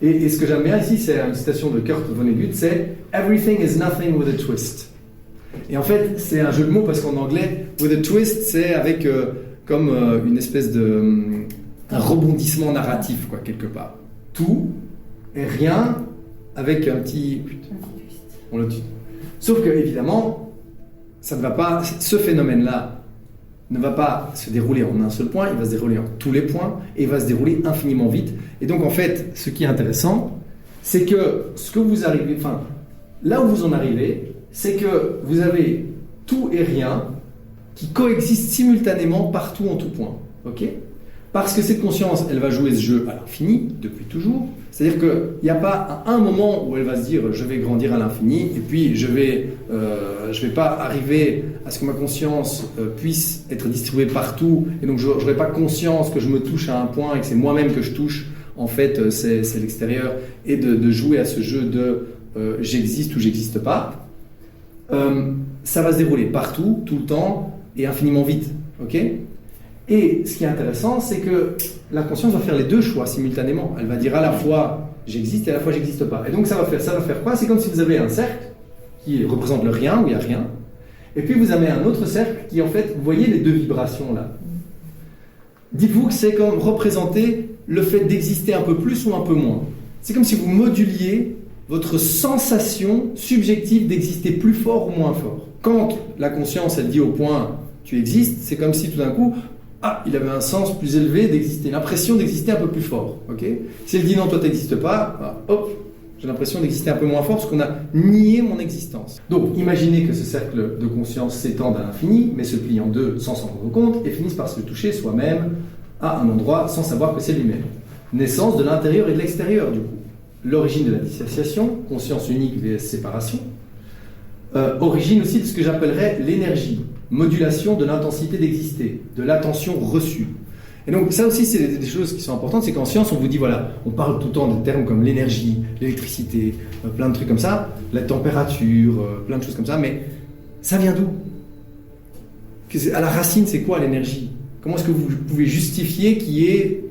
Et ce que j'aime bien ici, c'est une citation de Kurt Vonnegut, c'est « Everything is nothing with a twist ». Et en fait, c'est un jeu de mots parce qu'en anglais, with a twist, c'est avec comme une espèce de un rebondissement narratif, quoi, quelque part. Tout et rien avec un petit... On le dit. Sauf que, évidemment, ça ne va pas... Ce phénomène-là ne va pas se dérouler en un seul point, il va se dérouler en tous les points et il va se dérouler infiniment vite. Et donc, en fait, ce qui est intéressant, c'est que ce que vous arrivez... Enfin, là où vous en arrivez, c'est que vous avez tout et rien qui coexistent simultanément partout en tout point. Ok ? Parce que cette conscience, elle va jouer ce jeu à l'infini, depuis toujours. C'est-à-dire qu'il n'y a pas un moment où elle va se dire « je vais grandir à l'infini » et puis je vais pas arriver à ce que ma conscience puisse être distribuée partout et donc je n'aurai pas conscience que je me touche à un point et que c'est moi-même que je touche. En fait, c'est l'extérieur. Et de jouer à ce jeu de j'existe ou j'existe pas. Ça va se dérouler partout, tout le temps et infiniment vite. Ok ? Et ce qui est intéressant, c'est que la conscience va faire les deux choix simultanément. Elle va dire à la fois j'existe et à la fois j'existe pas. Et donc ça va faire quoi ? C'est comme si vous avez un cercle qui représente le rien, où il n'y a rien. Et puis vous avez un autre cercle qui, en fait, vous voyez les deux vibrations là. Dites-vous que c'est comme représenter le fait d'exister un peu plus ou un peu moins. C'est comme si vous moduliez votre sensation subjective d'exister plus fort ou moins fort. Quand la conscience, elle dit au point tu existes, c'est comme si tout d'un coup, il avait un sens plus élevé d'exister, l'impression d'exister un peu plus fort. Okay ? Si elle dit non, toi tu n'existes pas, j'ai l'impression d'exister un peu moins fort parce qu'on a nié mon existence. Donc imaginez que ce cercle de conscience s'étende à l'infini, mais se plie en deux sans s'en rendre compte et finisse par se toucher soi-même à un endroit sans savoir que c'est lui-même. Naissance de l'intérieur et de l'extérieur du coup. L'origine de la dissociation, conscience unique vs séparation. Origine aussi de ce que j'appellerais l'énergie. Modulation de l'intensité d'exister, de l'attention reçue. Et donc ça aussi c'est des choses qui sont importantes, c'est qu'en science on vous dit voilà, on parle tout le temps de termes comme l'énergie, l'électricité, plein de trucs comme ça, la température, plein de choses comme ça, mais ça vient d'où ? À la racine c'est quoi l'énergie ? Comment est-ce que vous pouvez justifier qu'il y ait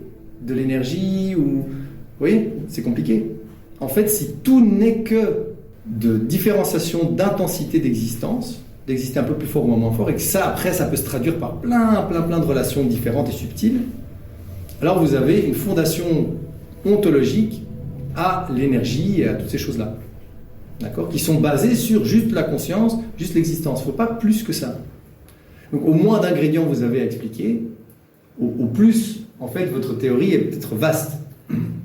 de l'énergie ou... Vous voyez, c'est compliqué. En fait, si tout n'est que de différenciation d'intensité d'existence, d'exister un peu plus fort ou moins fort, et que ça, après, ça peut se traduire par plein de relations différentes et subtiles, alors vous avez une fondation ontologique à l'énergie et à toutes ces choses-là. D'accord ? Qui sont basées sur juste la conscience, juste l'existence. Il ne faut pas plus que ça. Donc, au moins d'ingrédients vous avez à expliquer, au plus, en fait, votre théorie est peut-être vaste.